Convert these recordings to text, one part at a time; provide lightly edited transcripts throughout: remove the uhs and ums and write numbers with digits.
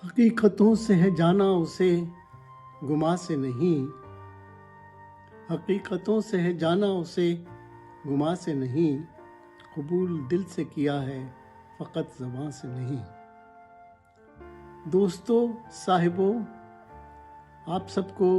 حقیقتوں سے ہے جانا اسے گما سے نہیں، حقیقتوں سے ہے جانا اسے گما سے نہیں، قبول دل سے کیا ہے فقط زباں سے نہیں۔ دوستو، صاحبو، آپ سب کو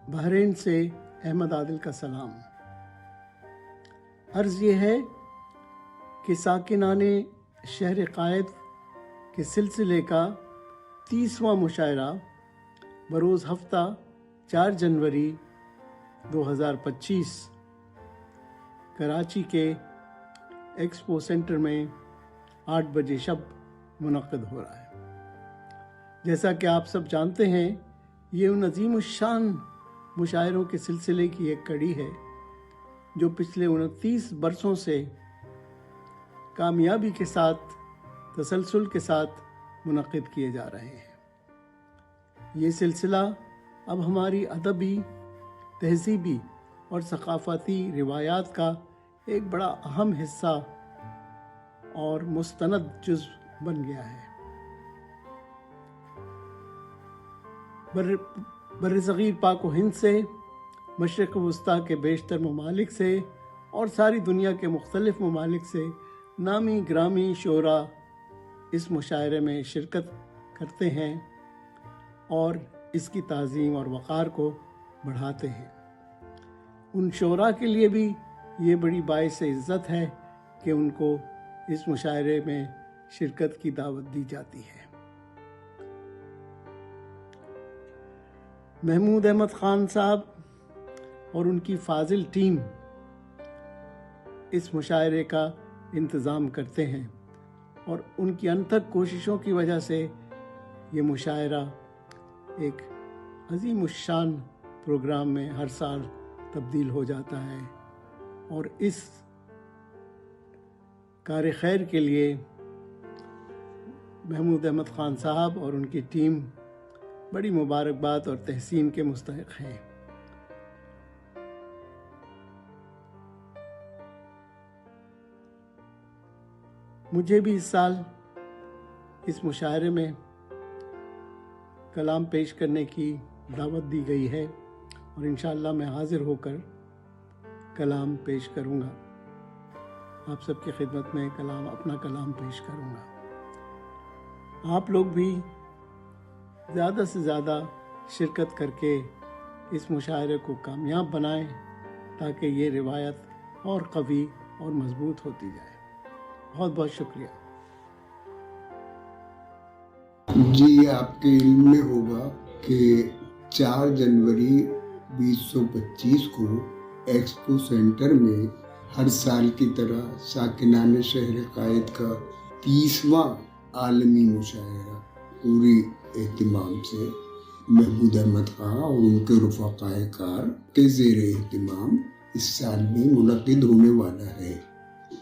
بحرین سے احمد عادل کا سلام۔ عرض یہ ہے کہ ساکنان شہر قائد کے سلسلے کا 30واں مشاعرہ بروز ہفتہ 4 جنوری 2025 کراچی کے ایکسپو سینٹر میں 8 بجے شب منعقد ہو رہا ہے۔ جیسا کہ آپ سب جانتے ہیں، یہ ان عظیم الشان مشاعروں کے سلسلے کی ایک کڑی ہے جو پچھلے 29 برسوں سے کامیابی کے ساتھ، تسلسل کے ساتھ منعقد کیے جا رہے ہیں۔ یہ سلسلہ اب ہماری ادبی، تہذیبی اور ثقافتی روایات کا ایک بڑا اہم حصہ اور مستند جزو بن گیا ہے۔ برصغیر پاک و ہند سے، مشرق وسطیٰ کے بیشتر ممالک سے اور ساری دنیا کے مختلف ممالک سے نامی گرامی شعراء اس مشاعرے میں شرکت کرتے ہیں اور اس کی تعظیم اور وقار کو بڑھاتے ہیں۔ ان شعراء کے لیے بھی یہ بڑی باعث عزت ہے کہ ان کو اس مشاعرے میں شرکت کی دعوت دی جاتی ہے۔ محمود احمد خان صاحب اور ان کی فاضل ٹیم اس مشاعرے کا انتظام کرتے ہیں اور ان کی انتھک کوششوں کی وجہ سے یہ مشاعرہ ایک عظیم الشان پروگرام میں ہر سال تبدیل ہو جاتا ہے، اور اس کار خیر کے لیے محمود احمد خان صاحب اور ان کی ٹیم بڑی مبارکباد اور تحسین کے مستحق ہیں۔ مجھے بھی اس سال اس مشاعرے میں کلام پیش کرنے کی دعوت دی گئی ہے اور انشاءاللہ میں حاضر ہو کر کلام پیش کروں گا، آپ سب کی خدمت میں اپنا کلام پیش کروں گا۔ آپ لوگ بھی زیادہ سے زیادہ شرکت کر کے اس مشاعرے کو کامیاب بنائیں تاکہ یہ روایت اور قوی اور مضبوط ہوتی جائے۔ بہت بہت شکریہ۔ جی، آپ کے علم میں ہوگا کہ 4 جنوری 2025 کو ایکسپو سینٹر میں ہر سال کی طرح ساکنان شہر قائد کا 30واں عالمی مشاعرہ پوری اہتمام سے محمود احمد خان اور ان کے رفقائے کار کے زیر اہتمام اس سال بھی منعقد ہونے والا ہے۔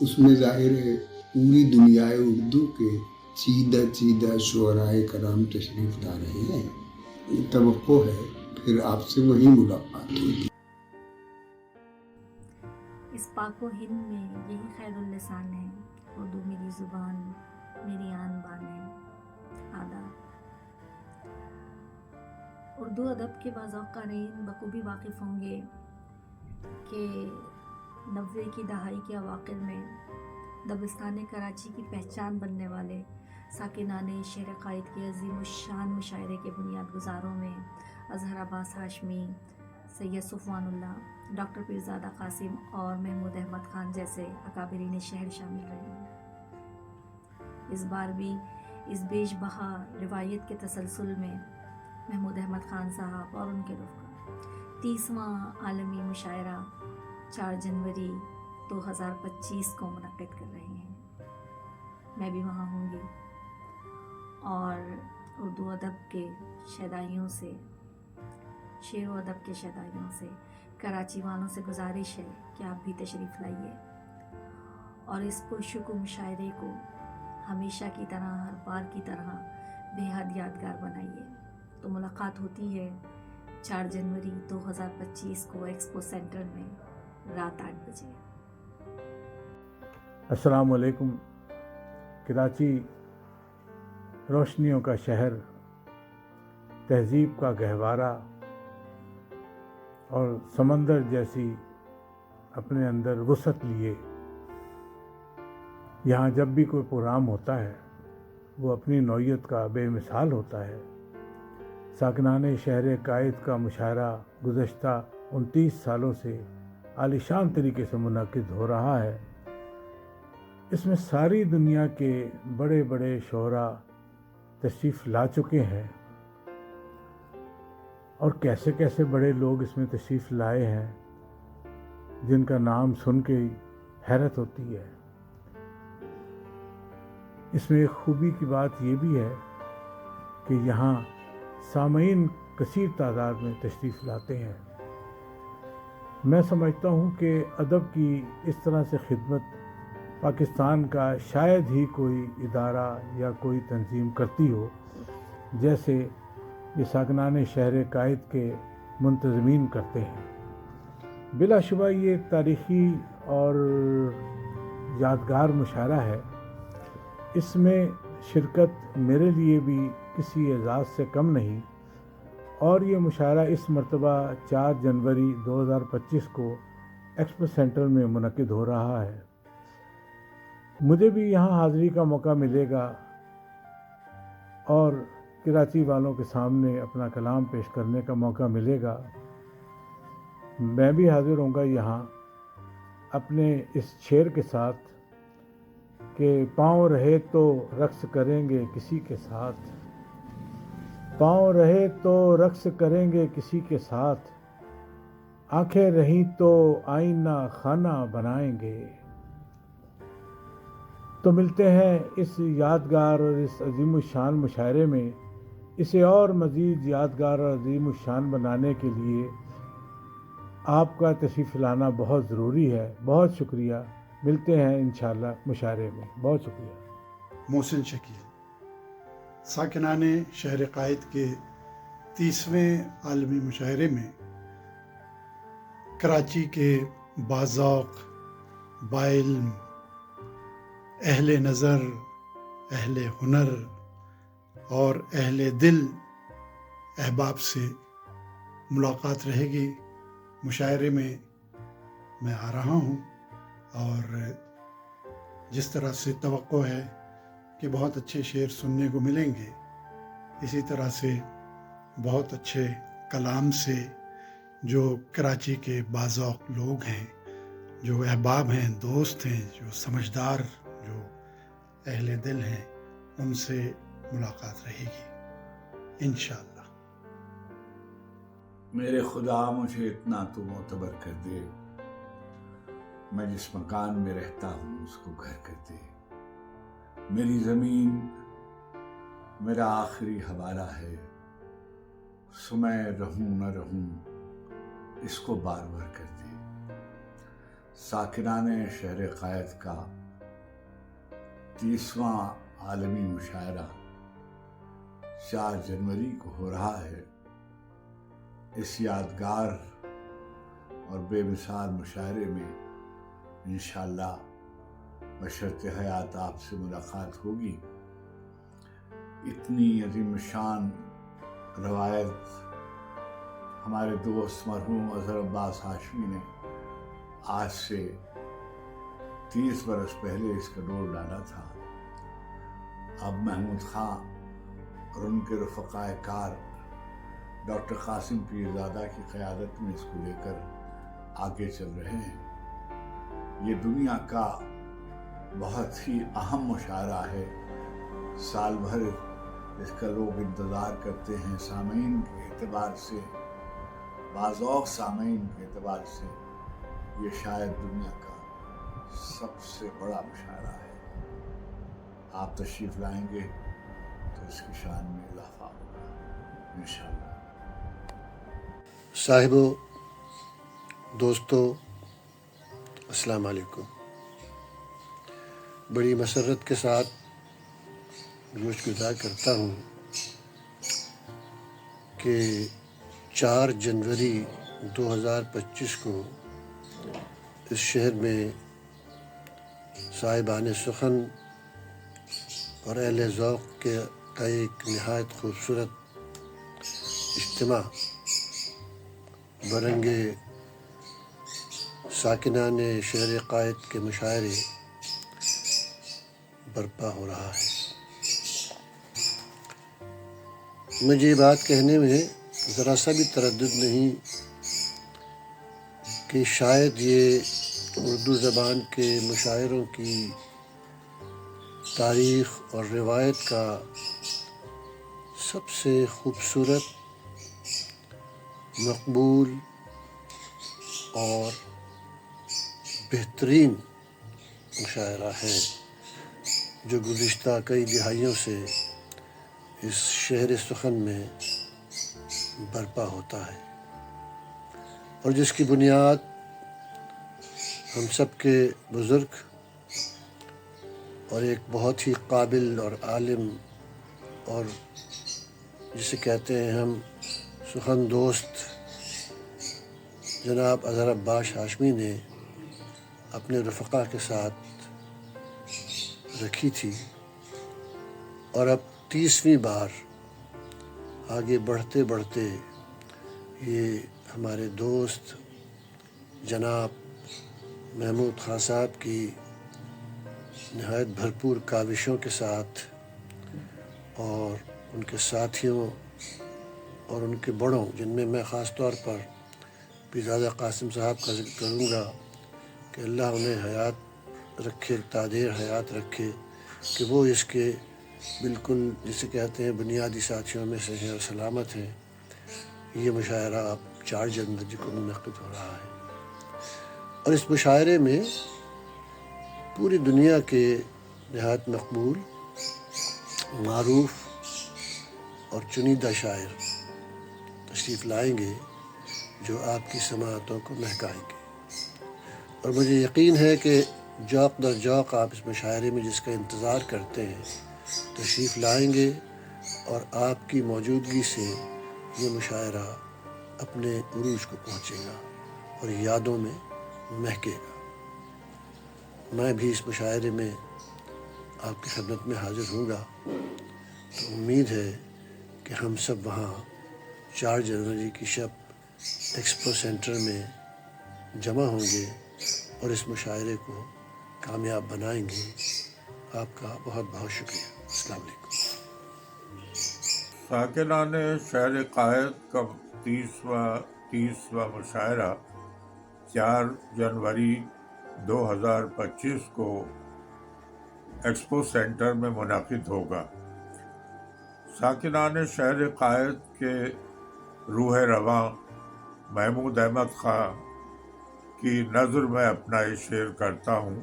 اس میں ظاہر ہے پوری دنیا اردو کے چیدہ شعرائے کرام تشریف لا رہے ہیں۔ توقع ہے پھر آپ سے وہی ملاقات ہوگی۔ اس پاک و ہند میں یہی خیر اللسان ہے، اردو میری زبان، میری آن بان ہے۔ آداب۔ اردو ادب کے باذوق قارئین بخوبی واقف ہوں گے کہ 90 کی دہائی کے اواخر میں دبستان کراچی کی پہچان بننے والے ساکنان شہر قائد کے عظیم الشان مشاعرے کے بنیاد گزاروں میں اظہر عباس ہاشمی، سید صفوان اللہ، ڈاکٹر پیرزادہ قاسم اور محمود احمد خان جیسے اکابرین شہر شامل رہے ہیں۔ اس بار بھی اس بیش بہا روایت کے تسلسل میں محمود احمد خان صاحب اور ان کے رفقا 30واں عالمی مشاعرہ 4 جنوری 2025 کو منعقد کر رہے ہیں۔ میں بھی وہاں ہوں گی اور اردو ادب کے شیدائیوں سے، شعر و ادب کے شیدائیوں سے، کراچی والوں سے گزارش ہے کہ آپ بھی تشریف لائیے اور اس پرشکوہ مشاعرے کو ہمیشہ کی طرح، ہر بار کی طرح بے حد یادگار بنائیے۔ تو ملاقات ہوتی ہے 4 جنوری 2025 کو ایکسپو سینٹر میں رات 8 بجے۔ السلام علیکم۔ کراچی روشنیوں کا شہر، تہذیب کا گہوارہ اور سمندر جیسی اپنے اندر وسعت لیے یہاں جب بھی کوئی پروگرام ہوتا ہے وہ اپنی نوعیت کا بے مثال ہوتا ہے۔ ساکنان شہر قائد کا مشاعرہ گزشتہ 29 سالوں سے عالیشان طریقے سے منعقد ہو رہا ہے۔ اس میں ساری دنیا کے بڑے بڑے شعراء تشریف لا چکے ہیں اور کیسے کیسے بڑے لوگ اس میں تشریف لائے ہیں جن کا نام سن کے حیرت ہوتی ہے۔ اس میں ایک خوبی کی بات یہ بھی ہے کہ یہاں سامعین کثیر تعداد میں تشریف لاتے ہیں۔ میں سمجھتا ہوں کہ ادب کی اس طرح سے خدمت پاکستان کا شاید ہی کوئی ادارہ یا کوئی تنظیم کرتی ہو جیسے یہ ساکنان شہر قائد کے منتظمین کرتے ہیں۔ بلا شبہ یہ ایک تاریخی اور یادگار مشاعرہ ہے۔ اس میں شرکت میرے لیے بھی کسی اعزاز سے کم نہیں، اور یہ مشاعرہ اس مرتبہ 4 جنوری 2025 کو ایکسپو سینٹر میں منعقد ہو رہا ہے۔ مجھے بھی یہاں حاضری کا موقع ملے گا اور کراچی والوں کے سامنے اپنا کلام پیش کرنے کا موقع ملے گا۔ میں بھی حاضر ہوں گا یہاں اپنے اس شعر کے ساتھ کہ پاؤں رہے تو رقص کریں گے کسی کے ساتھ، پاؤں رہے تو رقص کریں گے کسی کے ساتھ، آنکھیں رہیں تو آئینہ خانہ بنائیں گے۔ تو ملتے ہیں اس یادگار اور اس عظیم الشان مشاعرے میں۔ اسے اور مزید یادگار اور عظیم الشان بنانے کے لیے آپ کا تشریف لانا بہت ضروری ہے۔ بہت شکریہ، ملتے ہیں انشاءاللہ مشاعرے میں۔ بہت شکریہ۔ محسن شکیل، ساکنان شہر قائد کے 30ویں عالمی مشاعرے میں کراچی کے باذوق، باعلم، اہل نظر، اہل ہنر اور اہل دل احباب سے ملاقات رہے گی۔ مشاعرے میں میں آ رہا ہوں اور جس طرح سے توقع ہے کہ بہت اچھے شعر سننے کو ملیں گے، اسی طرح سے بہت اچھے کلام سے جو کراچی کے باذوق لوگ ہیں، جو احباب ہیں، دوست ہیں، جو سمجھدار، جو اہل دل ہیں، ان سے ملاقات رہے گی انشاءاللہ۔ میرے خدا مجھے اتنا تو معتبر کر دے، میں جس مکان میں رہتا ہوں اس کو گھر کر دے۔ میری زمین میرا آخری حوالہ ہے، سو میں رہوں نہ رہوں اس کو بار بار کر دے۔ ساکنان شہر قائد کا 30واں عالمی مشاعرہ 4 جنوری کو ہو رہا ہے۔ اس یادگار اور بے مثال مشاعرے میں انشاءاللہ بشرط حیات آپ سے ملاقات ہوگی۔ اتنی عظیم شان روایت ہمارے دوست مرحوم اظہر عباس ہاشمی نے آج سے 30 برس پہلے اس کا ڈور ڈالا تھا۔ اب محمود خان اور ان کے رفقائے کار ڈاکٹر قاسم پیرزادہ کی قیادت میں اس کو لے کر آگے چل رہے ہیں۔ یہ دنیا کا بہت ہی اہم مشاعرہ ہے، سال بھر اس کا لوگ انتظار کرتے ہیں۔ سامعین کے اعتبار سے، باذوق سامعین کے اعتبار سے یہ شاید دنیا کا سب سے بڑا مشاعرہ ہے۔ آپ تشریف لائیں گے تو اس کی شان میں اضافہ ہوگا انشاءاللہ۔ صاحبو، دوستو، السلام علیکم۔ بڑی مسرت کے ساتھ گوش گزار کرتا ہوں کہ 4 جنوری 2025 کو اس شہر میں صاحبان سخن اور اہل ذوق کے کا ایک نہایت خوبصورت اجتماع برنگ ساکنان شہر قائد کے مشاعرے برپا ہو رہا ہے۔ مجھے یہ بات کہنے میں ذرا سا بھی تردد نہیں کہ شاید یہ اردو زبان کے مشاعروں کی تاریخ اور روایت کا سب سے خوبصورت، مقبول اور بہترین مشاعرہ ہے جو گزشتہ کئی دہائیوں سے اس شہر سخن میں برپا ہوتا ہے، اور جس کی بنیاد ہم سب کے بزرگ اور ایک بہت ہی قابل اور عالم اور جسے کہتے ہیں ہم سخن دوست جناب اظہر عباس ہاشمی نے اپنے رفقا کے ساتھ رکھی تھی، اور اب 30ویں بار آگے بڑھتے بڑھتے یہ ہمارے دوست جناب محمود خان صاحب کی نہایت بھرپور کاوشوں کے ساتھ اور ان کے ساتھیوں اور ان کے بڑوں، جن میں میں خاص طور پر پیرزادہ قاسم صاحب کا ذکر کروں گا کہ اللہ انہیں حیات رکھے، تادیر حیات رکھے، کہ وہ اس کے بالکل جسے کہتے ہیں بنیادی ساتھیوں میں سے ہیں اور سلامت ہیں۔ یہ مشاعرہ اب 4 جنوری کو منعقد ہو رہا ہے، اور اس مشاعرے میں پوری دنیا کے نہایت مقبول، معروف اور چنیدہ شاعر تشریف لائیں گے جو آپ کی سماعتوں کو مہکائیں گے، اور مجھے یقین ہے کہ جوق در جوق آپ اس مشاعرے میں جس کا انتظار کرتے ہیں تشریف لائیں گے، اور آپ کی موجودگی سے یہ مشاعرہ اپنے عروج کو پہنچے گا اور یادوں میں مہکے گا۔ میں بھی اس مشاعرے میں آپ کی خدمت میں حاضر ہوں گا، تو امید ہے کہ ہم سب وہاں 4 جنوری کی شب ایکسپو سینٹر میں جمع ہوں گے اور اس مشاعرے کو کامیاب بنائیں گے۔ آپ کا بہت بہت شکریہ۔ السلام علیکم۔ ساکنان شہر قائد کا 30واں مشاعرہ 4 جنوری 2025 کو ایکسپو سینٹر میں منعقد ہوگا۔ ساکنان شہر قائد کے روح رواں محمود احمد خان کی نظر میں اپنا یہ شعر کرتا ہوں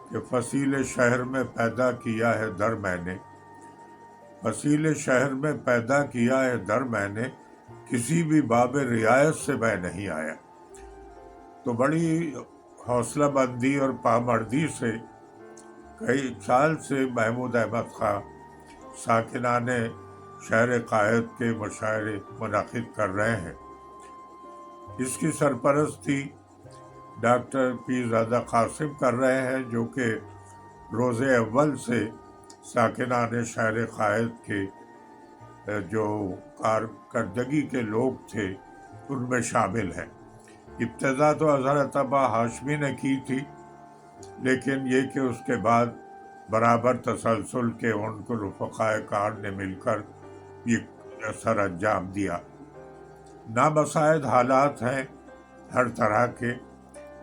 کہ فصیل شہر میں پیدا کیا ہے در میں نے، فصیل شہر میں پیدا کیا ہے در میں نے، کسی بھی باب رعایت سے میں نہیں آیا۔ تو بڑی حوصلہ بندی اور پامردی سے کئی سال سے محمود احمد خان ساکنان شہر قائد کے مشاعرے منعقد کر رہے ہیں۔ اس کی سرپرستی ڈاکٹر پیرزادہ قاسم کر رہے ہیں، جو کہ روز اول سے ساکنان شہر قائد کے جو کارکردگی کے لوگ تھے ان میں شامل ہیں۔ ابتدا تو اظہر عباس ہاشمی نے کی تھی، لیکن یہ کہ اس کے بعد برابر تسلسل کے ان کو رفقائے کار نے مل کر یہ سر انجام دیا۔ نامساعد حالات ہیں ہر طرح کے،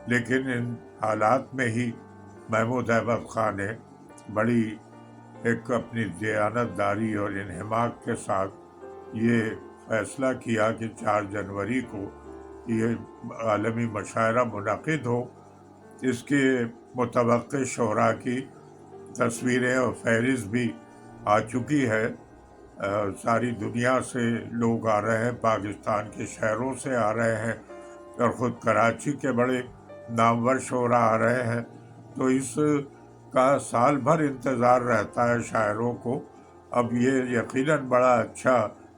لیکن ان حالات میں ہی محمود احمد خان نے بڑی ایک اپنی دیانتداری اور انہماک کے ساتھ یہ فیصلہ کیا کہ 4 جنوری کو یہ عالمی مشاعرہ منعقد ہو۔ اس کے متوقع شعراء کی تصویریں اور فہرست بھی آ چکی ہے۔ ساری دنیا سے لوگ آ رہے ہیں، پاکستان کے شہروں سے آ رہے ہیں، اور خود کراچی کے بڑے نامور شعراء آ رہے ہیں۔ تو اس کا سال بھر انتظار رہتا ہے شاعروں کو۔ اب یہ یقیناً بڑا اچھا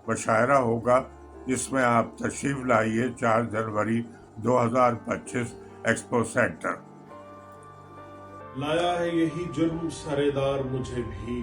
مشاعرہ ہوگا، جس میں آپ تشریف لائیے 4 جنوری 2025 ایکسپو سینٹر۔ لایا ہے یہی جرم سرے دار مجھے بھی،